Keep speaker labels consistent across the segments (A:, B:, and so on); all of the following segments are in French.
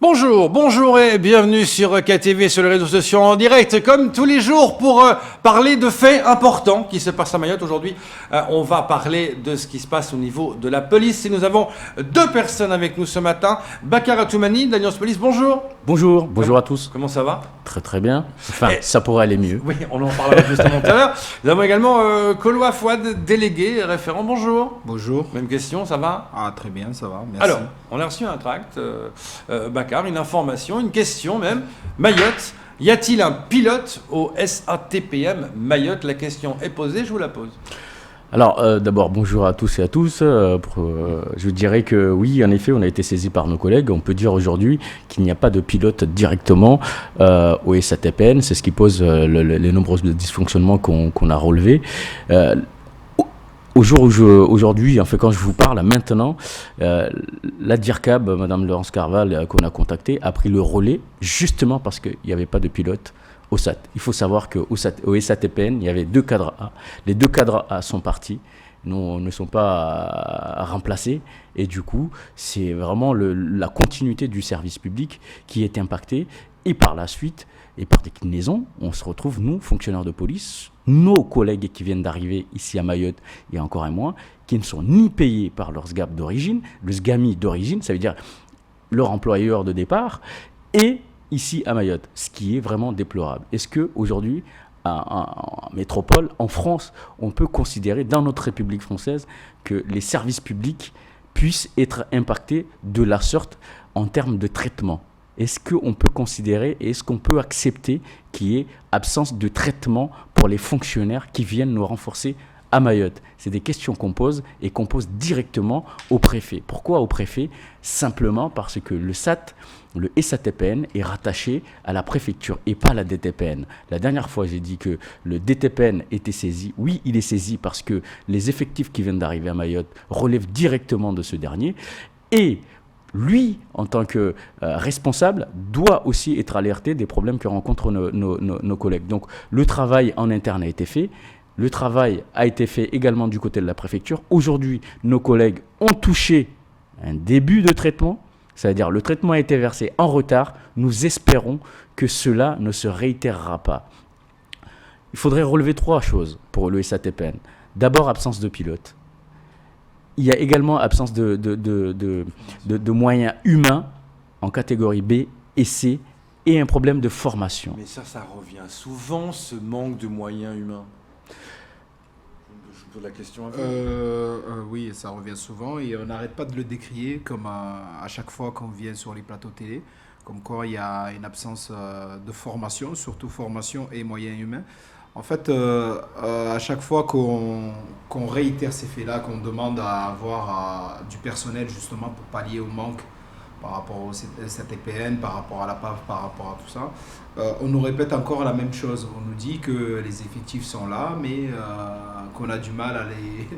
A: Bonjour et bienvenue sur KTV, sur les réseaux sociaux en direct, comme tous les jours, pour parler de faits importants qui se passent à Mayotte. Aujourd'hui, on va parler de ce qui se passe au niveau de la police. Et nous avons deux personnes avec nous ce matin. Bakar Atoumani, d'Alliance Police, bonjour.
B: Bonjour à tous.
A: Comment ça va?
B: Très bien. Enfin, ça pourrait aller mieux.
A: Oui, on en parlera justement tout à l'heure. Nous avons également Koloa Fouad, délégué, référent, bonjour.
C: Bonjour.
A: Même question, ça va?
C: Ah, très bien, ça va, merci.
A: Alors, on a reçu un tract, Bakar, une information, une question même. Mayotte, y a-t-il un pilote au SATPM Mayotte? La question est posée, je vous la pose.
B: Alors, d'abord, bonjour à tous et à tous. Je dirais que oui, en effet, on a été saisi par nos collègues. On peut dire aujourd'hui qu'il n'y a pas de pilote directement au SATPN. C'est ce qui pose les nombreux dysfonctionnements qu'on a relevés. Aujourd'hui, en fait, quand je vous parle maintenant, la DIRCAB, Madame Laurence Carval, qu'on a contactée, a pris le relais justement parce qu'il n'y avait pas de pilote au SAT. Il faut savoir qu'au SATPN, il y avait deux cadres A. Les deux cadres A sont partis, ne sont pas remplacés. Et du coup, c'est vraiment la continuité du service public qui est impactée. Et par la suite, et par déclinaison, on se retrouve, nous, fonctionnaires de police, nos collègues qui viennent d'arriver ici à Mayotte, et encore un mois, qui ne sont ni payés par leur SGAP d'origine, le SGAMI d'origine, ça veut dire leur employeur de départ, et ici à Mayotte, ce qui est vraiment déplorable. Est-ce qu'aujourd'hui, en métropole, en France, on peut considérer dans notre République française que les services publics puissent être impactés de la sorte en termes de traitement? Est-ce qu'on peut considérer et est-ce qu'on peut accepter qu'il y ait absence de traitement pour les fonctionnaires qui viennent nous renforcer à Mayotte? C'est des questions qu'on pose et qu'on pose directement au préfet. Pourquoi au préfet? Simplement parce que le SATPN est rattaché à la préfecture et pas à la DTPN. La dernière fois, j'ai dit que le DTPN était saisi. Oui, il est saisi parce que les effectifs qui viennent d'arriver à Mayotte relèvent directement de ce dernier. Et lui, en tant que responsable, doit aussi être alerté des problèmes que rencontrent nos collègues. Donc, le travail en interne a été fait. Le travail a été fait également du côté de la préfecture. Aujourd'hui, nos collègues ont touché un début de traitement. C'est-à-dire, le traitement a été versé en retard. Nous espérons que cela ne se réitérera pas. Il faudrait relever trois choses pour le SATPN. D'abord, absence de pilote. Il y a également absence de moyens humains en catégorie B et C et un problème de formation.
A: Mais ça revient souvent, ce manque de moyens humains. Je pose la question à vous.
C: Oui, ça revient souvent et on n'arrête pas de le décrier comme à chaque fois qu'on vient sur les plateaux télé, comme quoi il y a une absence de formation, surtout formation et moyens humains. En fait, à chaque fois qu'on réitère ces faits-là, qu'on demande à avoir du personnel justement pour pallier au manque par rapport au SATPN, par rapport à la PAF, par rapport à tout ça, on nous répète encore la même chose. On nous dit que les effectifs sont là, mais qu'on a du mal à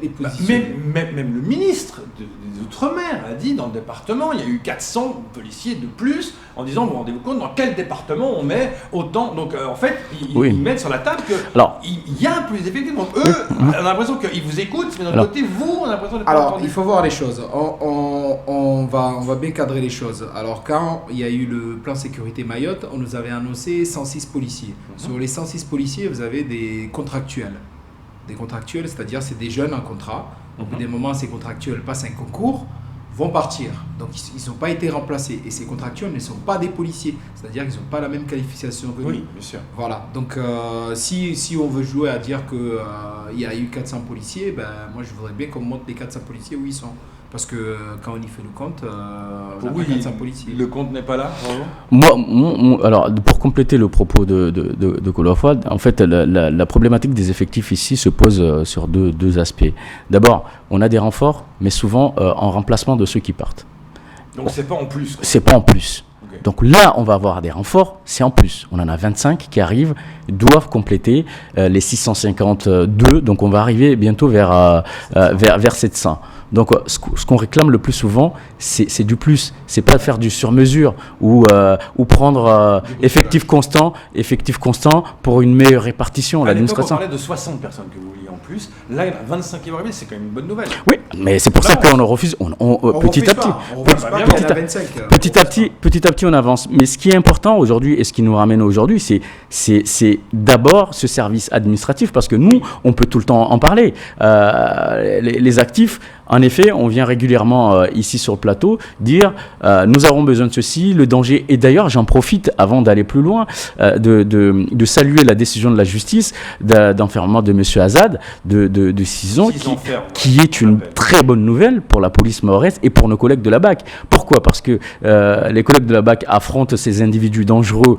C: les positionner.
A: Même le ministre des Outre-mer a dit dans le département, il y a eu 400 policiers de plus, en disant, vous vous rendez-vous compte, dans quel département on met autant? Donc en fait, ils mettent sur la table qu'il y a plus d'effectifs. Donc eux, on a l'impression qu'ils vous écoutent, mais d'un côté, vous, on a l'impression de pas
C: Alors,
A: entendre.
C: il faut voir les choses. On va bien cadrer les choses. Alors, quand il y a eu le plan sécurité Mayotte, on nous avait annoncé 106 policiers. Sur les 106 policiers, vous avez des contractuels. Des contractuels, c'est-à-dire c'est des jeunes en contrat. Au bout des moments, ces contractuels passent un concours, vont partir. Donc, ils n'ont pas été remplacés. Et ces contractuels ne sont pas des policiers. C'est-à-dire qu'ils n'ont pas la même qualification que nous.
A: Oui, bien sûr.
C: Voilà. Donc, si on veut jouer à dire qu'il y a eu 400 policiers, ben, moi, je voudrais bien qu'on montre les 400 policiers où ils sont. Parce que quand on y fait le compte, on a pas 400 policiers.
A: Le compte n'est pas là,
B: Alors, pour compléter le propos de Koloa Fouad, en fait, la problématique des effectifs ici se pose sur deux aspects. D'abord, on a des renforts, mais souvent en remplacement de ceux qui partent.
A: Donc, c'est pas en plus.
B: C'est pas en plus.
A: Okay.
B: Donc là, on va avoir des renforts, c'est en plus. On en a 25 qui arrivent, doivent compléter les 652. Donc on va arriver bientôt vers 700. Donc ce qu'on réclame le plus souvent, c'est du plus. C'est pas faire du sur-mesure ou prendre effectif constant pour une meilleure répartition.
A: L'administration. On parlait de 60 personnes que vous vouliez en plus. Là, il y en a 25 qui vont arriver, c'est quand même une bonne nouvelle.
B: Oui, mais c'est pour ça qu'on refuse. Petit à petit, on avance. Mais ce qui est important aujourd'hui et ce qui nous ramène aujourd'hui, c'est d'abord ce service administratif, parce que nous, on peut tout le temps en parler. Les actifs, en effet, on vient régulièrement ici sur le plateau dire nous avons besoin de ceci, le danger. Et d'ailleurs, j'en profite avant d'aller plus loin, de saluer la décision de la justice d'enfermement de M. Azad de 6 ans, qui est une très bonne nouvelle pour la police mahoraise et pour nos collègues de la BAC. Pourquoi ? Parce que les collègues de la BAC affrontent ces individus dangereux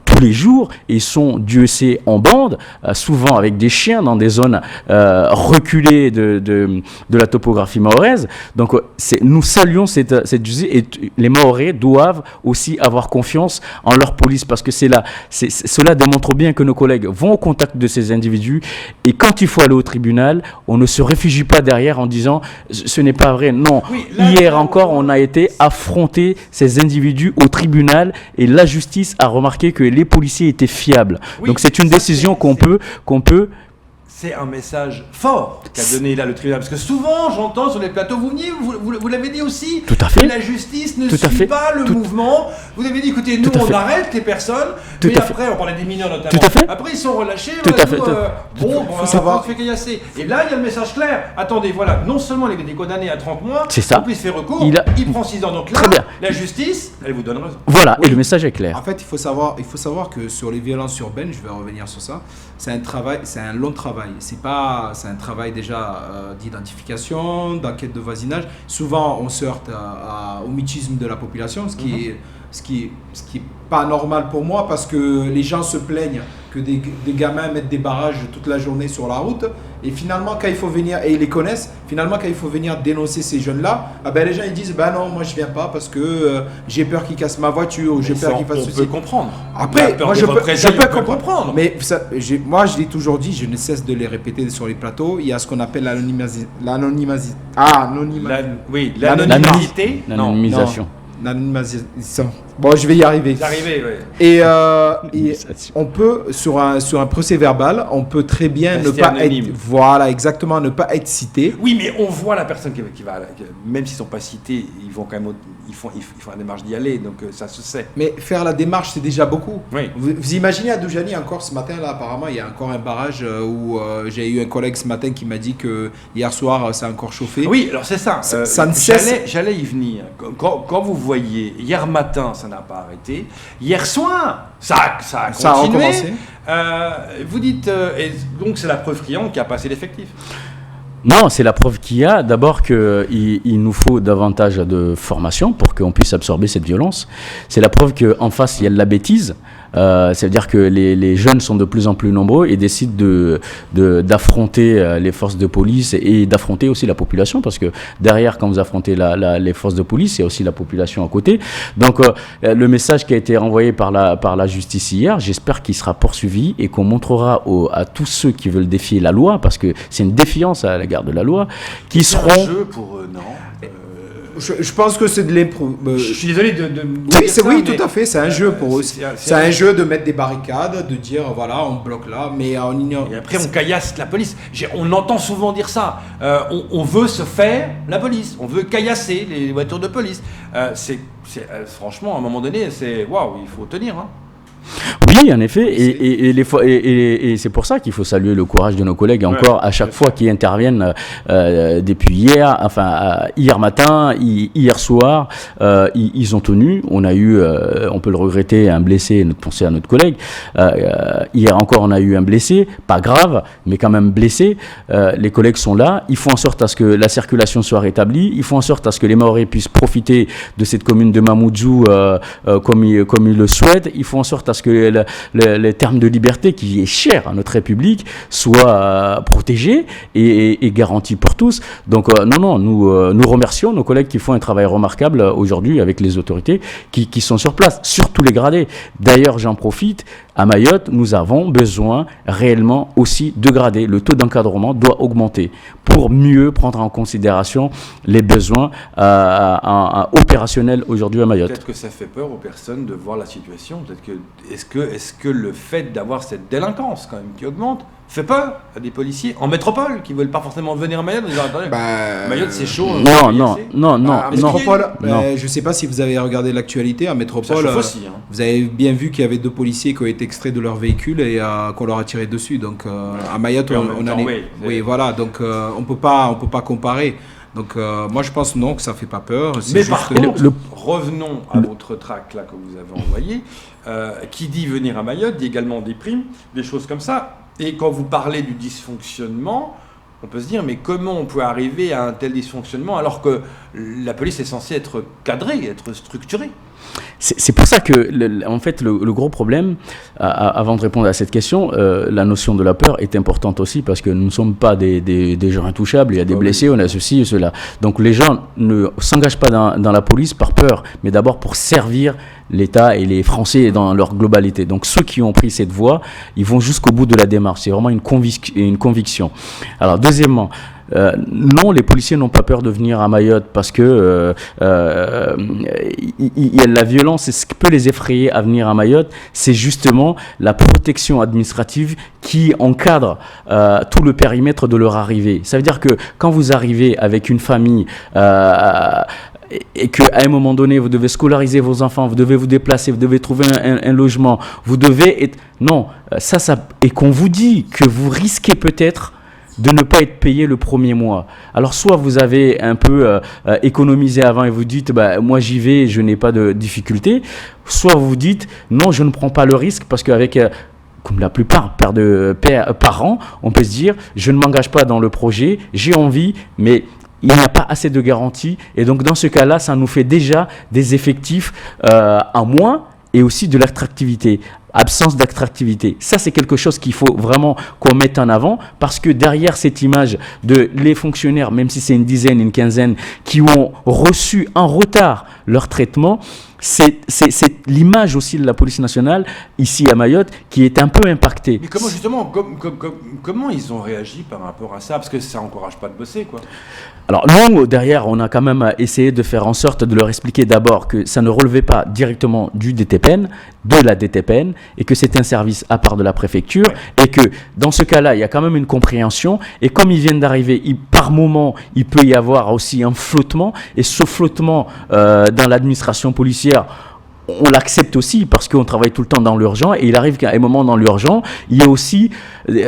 B: tous les jours, et ils sont, Dieu sait, en bande, souvent avec des chiens dans des zones reculées de la topographie mahoraise. Donc nous saluons cette justice, et les Mahorais doivent aussi avoir confiance en leur police, parce que cela démontre bien que nos collègues vont au contact de ces individus, et quand il faut aller au tribunal, on ne se réfugie pas derrière en disant ce n'est pas vrai. Non, oui, hier encore on a été affronter ces individus au tribunal, et la justice a remarqué que les policiers étaient fiables. Oui, donc c'est une décision qu'on peut
A: c'est un message fort qu'a donné là le tribunal. Parce que souvent, j'entends sur les plateaux, vous l'avez dit aussi,
B: tout à fait.
A: Que la justice ne suit pas le mouvement. Vous avez dit, écoutez, nous, on arrête les personnes, mais après, on parlait des mineurs notamment.
B: Tout à fait.
A: Après, ils sont relâchés.
C: Faut savoir.
A: Fait caillasser. Et là, il y a le message clair. Attendez, voilà, non seulement il est condamné à 30 mois,
B: on
A: puisse faire recours, il prend 6 ans. Donc là, la justice, elle vous donne raison.
B: Voilà, oui. Et le message est clair.
C: En fait, il faut savoir que sur les violences urbaines, je vais revenir sur ça, c'est un long travail. C'est un travail déjà d'identification, d'enquête de voisinage. Souvent, on se heurte au mutisme de la population, ce qui est pas normal pour moi, parce que les gens se plaignent que des gamins mettent des barrages toute la journée sur la route, et finalement quand il faut venir, et ils les connaissent, finalement quand il faut venir dénoncer ces jeunes-là, les gens ils disent non, moi je viens pas parce que j'ai peur qu'ils cassent ma voiture, ou j'ai peur qu'ils fassent ceci.
A: On peut comprendre.
C: Après, moi je peux comprendre. Mais moi je l'ai toujours dit, je ne cesse de les répéter sur les plateaux, il y a ce qu'on appelle l'anonymisation. Bon, je vais y arriver. Et on peut, sur un procès verbal, on peut très bien ne pas être... Voilà, exactement, ne pas être cité.
A: Oui, mais on voit la personne qui va... Même s'ils ne sont pas cités, ils vont quand même... Ils font la démarche d'y aller, donc ça se sait.
C: Mais faire la démarche, c'est déjà beaucoup.
A: Oui.
C: Vous imaginez à Doujani, encore ce matin, là, apparemment, il y a encore un barrage où j'ai eu un collègue ce matin qui m'a dit que hier soir, ça a encore chauffé.
A: Oui, alors c'est ça.
C: Ça ne cesse...
A: J'allais y venir. Quand vous voyez, hier matin, ça n'a pas arrêté. Hier soir, ça a continué.
C: Ça a recommencé.
A: Vous dites, et donc c'est la preuve criante qui a passé l'effectif.
B: Non, c'est la preuve qu'il y a. D'abord qu'il nous faut davantage de formation pour qu'on puisse absorber cette violence. C'est la preuve qu'en face, il y a de la bêtise. Ça veut dire que les jeunes sont de plus en plus nombreux et décident d'affronter les forces de police et d'affronter aussi la population, parce que derrière, quand vous affrontez les forces de police, il y a aussi la population à côté. Donc le message qui a été renvoyé par la justice hier, j'espère qu'il sera poursuivi et qu'on montrera à tous ceux qui veulent défier la loi, parce que c'est une défiance à l'égard de la loi, qui seront...
A: C'est un jeu pour non.
C: Je pense que c'est de l'impro.
A: Je suis désolé de
C: oui, tout à fait, c'est un jeu pour eux. C'est un jeu de mettre des barricades, de dire voilà, on bloque là, mais on ignore.
A: Et après, on caillasse la police. On entend souvent dire ça. On veut se faire la police, on veut caillasser les voitures de police. Franchement, à un moment donné, waouh, il faut tenir. Hein.
B: Oui, en effet, et c'est pour ça qu'il faut saluer le courage de nos collègues encore à chaque fois qu'ils interviennent depuis hier matin, hier soir, ils ont tenu. On a eu, on peut le regretter, un blessé, pensez à notre collègue. Hier encore, on a eu un blessé, pas grave, mais quand même blessé. Les collègues sont là. Ils font en sorte à ce que la circulation soit rétablie. Ils font en sorte à ce que les Mahorais puissent profiter de cette commune de Mamoudzou comme ils le souhaitent. Ils font en sorte à ce que les termes de liberté qui est cher à notre République soient protégés et garantis pour tous. Donc nous remercions nos collègues qui font un travail remarquable aujourd'hui avec les autorités qui sont sur place, sur tous les gradés. D'ailleurs, j'en profite, à Mayotte, nous avons besoin réellement aussi de gradés. Le taux d'encadrement doit augmenter pour mieux prendre en considération les besoins opérationnels aujourd'hui à Mayotte.
A: Peut-être que ça fait peur aux personnes de voir la situation. Est-ce que est-ce que le fait d'avoir cette délinquance quand même qui augmente fait peur à des policiers en métropole qui veulent pas forcément venir à Mayotte? Mayotte c'est chaud.
B: Non.
C: À métropole, je sais pas si vous avez regardé l'actualité. À métropole,
A: aussi, hein.
C: Vous avez bien vu qu'il y avait 2 policiers qui ont été extraits de leur véhicule et qu'on leur a tiré dessus. Donc à Mayotte, oui, voilà. Donc on peut pas comparer. Donc moi je pense non que ça fait pas peur.
A: Mais par contre, revenons à votre tract là que vous avez envoyé, qui dit venir à Mayotte dit également des primes, des choses comme ça. Et quand vous parlez du dysfonctionnement, on peut se dire mais comment on peut arriver à un tel dysfonctionnement alors que la police est censée être cadrée, être structurée?
B: C'est pour ça que, en fait, le gros problème, avant de répondre à cette question, la notion de la peur est importante aussi parce que nous ne sommes pas des gens intouchables, il y a des blessés, on a ceci et cela. Donc les gens ne s'engagent pas dans la police par peur, mais d'abord pour servir l'État et les Français dans leur globalité. Donc ceux qui ont pris cette voie, ils vont jusqu'au bout de la démarche. C'est vraiment une conviction. Alors deuxièmement, non, les policiers n'ont pas peur de venir à Mayotte parce que la violence, c'est ce qui peut les effrayer à venir à Mayotte, c'est justement la protection administrative qui encadre tout le périmètre de leur arrivée. Ça veut dire que quand vous arrivez avec une famille et qu'à un moment donné, vous devez scolariser vos enfants, vous devez vous déplacer, vous devez trouver un logement, vous devez être... Non, et qu'on vous dit que vous risquez peut-être de ne pas être payé le premier mois. Alors soit vous avez un peu économisé avant et vous dites moi j'y vais, je n'ai pas de difficulté, soit vous dites non, je ne prends pas le risque parce qu'avec comme la plupart parents, on peut se dire je ne m'engage pas dans le projet, j'ai envie, mais il n'y a pas assez de garanties et donc dans ce cas-là, ça nous fait déjà des effectifs en moins et aussi de l'attractivité. Absence d'attractivité. Ça, c'est quelque chose qu'il faut vraiment qu'on mette en avant parce que derrière cette image de les fonctionnaires, même si c'est une dizaine, une quinzaine, qui ont reçu en retard leur traitement, c'est l'image aussi de la police nationale ici à Mayotte qui est un peu impactée.
A: Mais comment justement, comment ils ont réagi par rapport à ça? Parce que ça n'encourage pas de bosser, quoi.
B: Alors nous, derrière, on a quand même essayé de faire en sorte de leur expliquer d'abord que ça ne relevait pas directement du DTPN, de la DTPN, et que c'est un service à part de la préfecture, et que dans ce cas-là, il y a quand même une compréhension, et comme ils viennent d'arriver, par moment, il peut y avoir aussi un flottement, et ce flottement dans l'administration policière, on l'accepte aussi parce qu'on travaille tout le temps dans l'urgent et il arrive qu'à un moment dans l'urgent, il y a aussi
A: Oui,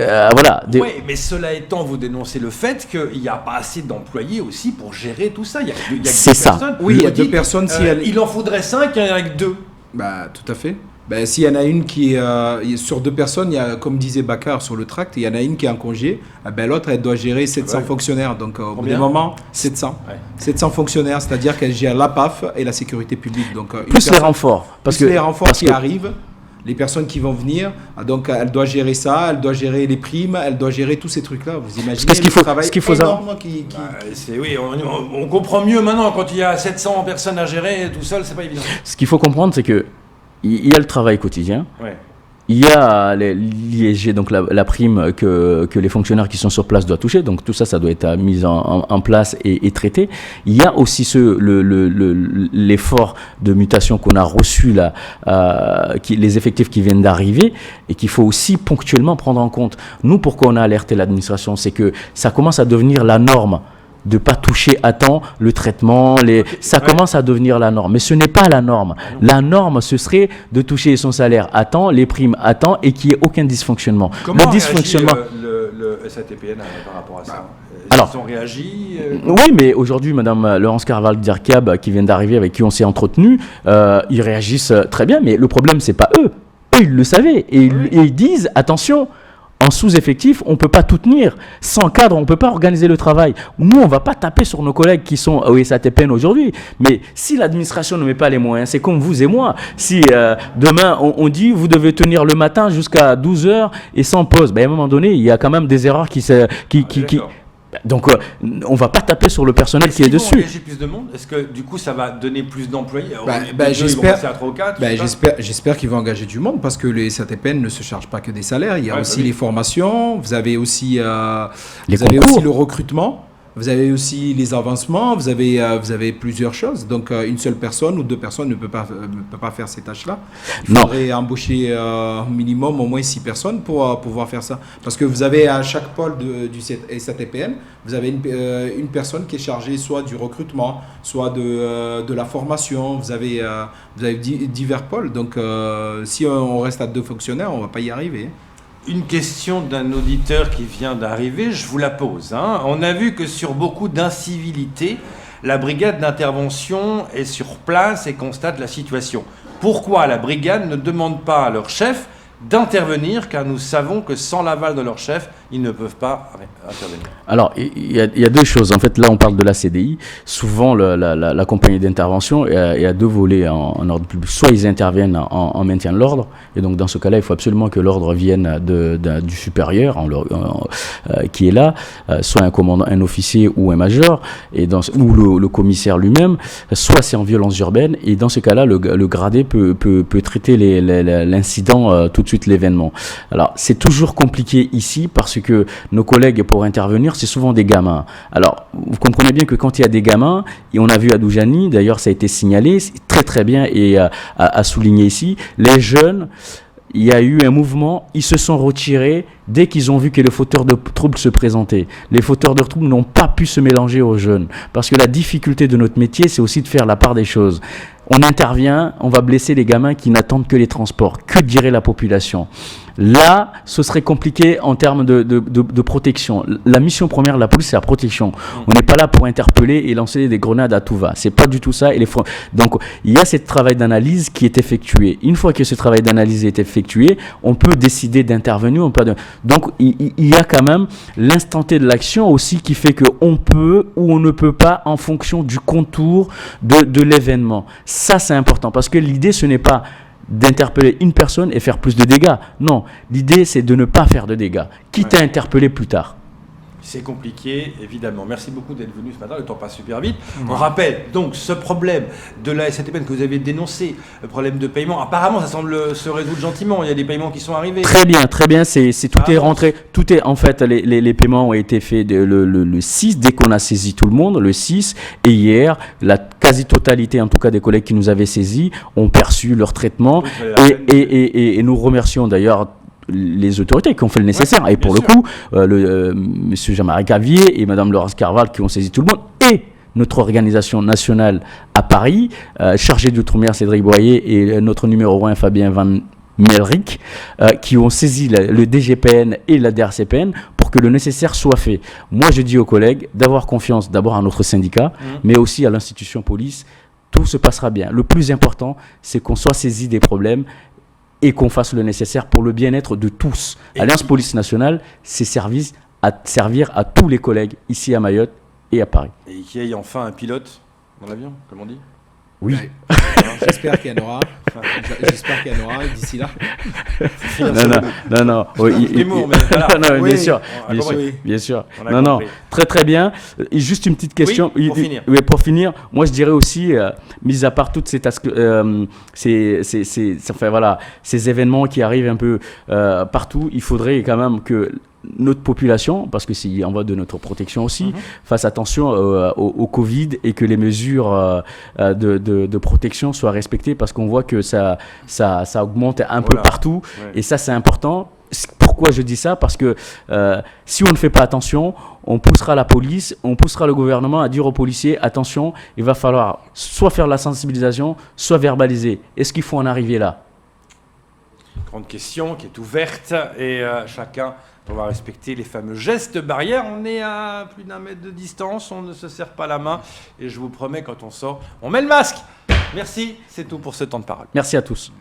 A: mais cela étant, vous dénoncez le fait qu'il n'y a pas assez d'employés aussi pour gérer tout ça. Il y a
B: c'est ça.
A: Personnes.
C: Oui, il y a 2 personnes.
A: Il en faudrait 5, il n'y en a que 2.
C: Tout à fait. S'il y en a une qui est sur 2 personnes, il y a, comme disait Bakar sur le tract, il y en a une qui est en congé, l'autre elle doit gérer 700 fonctionnaires. Donc au bout d'un moment, 700. 700 fonctionnaires, c'est-à-dire qu'elle gère la PAF et la sécurité publique. Donc,
B: plus les renforts.
C: Les renforts qui arrivent, les personnes qui vont venir, donc elle doit gérer ça, elle doit gérer les primes, elle doit gérer tous ces trucs-là. Vous imaginez le travail énorme qui...
A: on comprend mieux maintenant quand il y a 700 personnes à gérer tout seul, c'est pas évident.
B: Ce qu'il faut comprendre, c'est que il y a le travail quotidien, il y a l'ISG, donc la prime que les fonctionnaires qui sont sur place doivent toucher, donc tout ça, ça doit être mis en place et traité. Il y a aussi l'effort de mutation qu'on a reçu là, les effectifs qui viennent d'arriver et qu'il faut aussi ponctuellement prendre en compte. Nous, pourquoi on a alerté l'administration, c'est que ça commence à devenir la norme de ne pas toucher à temps le traitement, ça commence à devenir la norme. Mais ce n'est pas la norme. La norme, ce serait de toucher son salaire à temps, les primes à temps et qu'il n'y ait aucun dysfonctionnement.
A: Comment le dysfonctionnement le SATPN par rapport à ça? Ils ont réagi
B: Oui, mais aujourd'hui, Mme Laurence Carval-Dircab, qui vient d'arriver, avec qui on s'est entretenu, ils réagissent très bien, mais le problème, ce n'est pas eux. Eux, ils le savaient. Et ils disent, attention, en sous-effectif, on ne peut pas tout tenir. Sans cadre, on ne peut pas organiser le travail. Nous, on ne va pas taper sur nos collègues qui sont au SATPN aujourd'hui. Mais si l'administration ne met pas les moyens, c'est comme vous et moi. Si demain, on dit, vous devez tenir le matin jusqu'à 12h et sans pause, à un moment donné, il y a quand même des erreurs Donc, on ne va pas taper sur le personnel qui est dessus.
A: Est-ce qu'ils vont engager plus de monde? Est-ce que du coup, ça va donner plus d'employés?
C: J'espère qu'ils vont engager du monde parce que les SATPN ne se chargent pas que des salaires. Il y a aussi les formations. Vous avez aussi, le recrutement. Vous avez aussi les avancements, vous avez plusieurs choses. Donc, une seule personne ou deux personnes ne peut pas faire ces tâches-là. Il faudrait embaucher minimum au moins 6 personnes pour pouvoir faire ça. Parce que vous avez à chaque pôle du SATPN, vous avez une personne qui est chargée soit du recrutement, soit de la formation. Vous avez divers pôles. Donc, si on reste à 2 fonctionnaires, on ne va pas y arriver.
A: Une question d'un auditeur qui vient d'arriver, je vous la pose. On a vu que sur beaucoup d'incivilités, la brigade d'intervention est sur place et constate la situation. Pourquoi la brigade ne demande pas à leur chef d'intervenir, car nous savons que sans l'aval de leur chef, ils ne peuvent pas intervenir.
B: Alors, il y a 2 choses. En fait, là, on parle de la CDI. Souvent, la compagnie d'intervention, il y a 2 volets en ordre public. Soit ils interviennent en maintien de l'ordre, et donc dans ce cas-là, il faut absolument que l'ordre vienne du supérieur qui est là, soit un commandant, un officier ou un major, ou le commissaire lui-même, soit c'est en violence urbaine, et dans ce cas-là, le gradé peut traiter l'incident tout de suite, l'événement. Alors, c'est toujours compliqué ici parce que nos collègues, pour intervenir, c'est souvent des gamins. Alors, vous comprenez bien que quand il y a des gamins, et on a vu à Doujani, d'ailleurs ça a été signalé, très très bien et à souligner ici, les jeunes, il y a eu un mouvement, ils se sont retirés dès qu'ils ont vu que les fauteurs de troubles se présentaient. Les fauteurs de troubles n'ont pas pu se mélanger aux jeunes, parce que la difficulté de notre métier, c'est aussi de faire la part des choses. On intervient, on va blesser les gamins qui n'attendent que les transports. Que dirait la population ? Là, ce serait compliqué en termes de protection. La mission première de la police, c'est la protection. On n'est pas là pour interpeller et lancer des grenades à tout va. C'est pas du tout ça. Donc, il y a ce travail d'analyse qui est effectué. Une fois que ce travail d'analyse est effectué, on peut décider d'intervenir. Donc, il y a quand même l'instant T de l'action aussi qui fait qu'on peut ou on ne peut pas en fonction du contour de l'événement. Ça, c'est important parce que l'idée, ce n'est pas d'interpeller une personne et faire plus de dégâts. Non, l'idée, c'est de ne pas faire de dégâts, quitte à interpeller plus tard.
A: C'est compliqué, évidemment. Merci beaucoup d'être venu ce matin, le temps passe super vite. On rappelle donc ce problème de la SATPN que vous avez dénoncé, le problème de paiement. Apparemment, ça semble se résoudre gentiment. Il y a des paiements qui sont arrivés. Très bien.
B: Tout est rentré. En fait, les paiements ont été faits le 6, dès qu'on a saisi tout le monde, le 6. Et hier, la quasi-totalité, en tout cas des collègues qui nous avaient saisis, ont perçu leur traitement. Et nous remercions d'ailleurs les autorités qui ont fait le nécessaire. Et pour le coup, monsieur Jean-Marie Cavier et madame Laurence Carval qui ont saisi tout le monde, et notre organisation nationale à Paris, chargée d'outre-mer Cédric Boyer et notre numéro 1 Fabien Van Melrick, qui ont saisi le DGPN et la DRCPN pour que le nécessaire soit fait. Moi, je dis aux collègues d'avoir confiance d'abord à notre syndicat, mais aussi à l'institution police. Tout se passera bien. Le plus important, c'est qu'on soit saisi des problèmes et qu'on fasse le nécessaire pour le bien-être de tous. Alliance Police Nationale, c'est servir à tous les collègues ici à Mayotte et à Paris.
A: Et qu'il y ait enfin un pilote dans l'avion, comme on dit ?
B: Oui.
C: J'espère qu'il y en aura. J'espère qu'il y en aura d'ici là.
B: Non. Bien sûr. Non. Très très bien. Et juste une petite question.
A: Oui,
B: pour finir, moi je dirais aussi, mis à part toutes ces ces événements qui arrivent un peu partout, il faudrait quand même que notre population, parce que c'est en voie de notre protection aussi, fasse attention au Covid et que les mesures de protection soient respectées, parce qu'on voit que ça augmente un peu partout, et ça c'est important. Pourquoi je dis ça ? Parce que si on ne fait pas attention, on poussera la police, on poussera le gouvernement à dire aux policiers, attention, il va falloir soit faire la sensibilisation, soit verbaliser. Est-ce qu'il faut en arriver là ?
A: Grande question qui est ouverte, et chacun on va respecter les fameux gestes barrières. On est à plus d'1 mètre de distance, on ne se serre pas la main, et je vous promets, quand on sort, on met le masque. Merci, c'est tout pour ce temps de parole.
B: Merci à tous.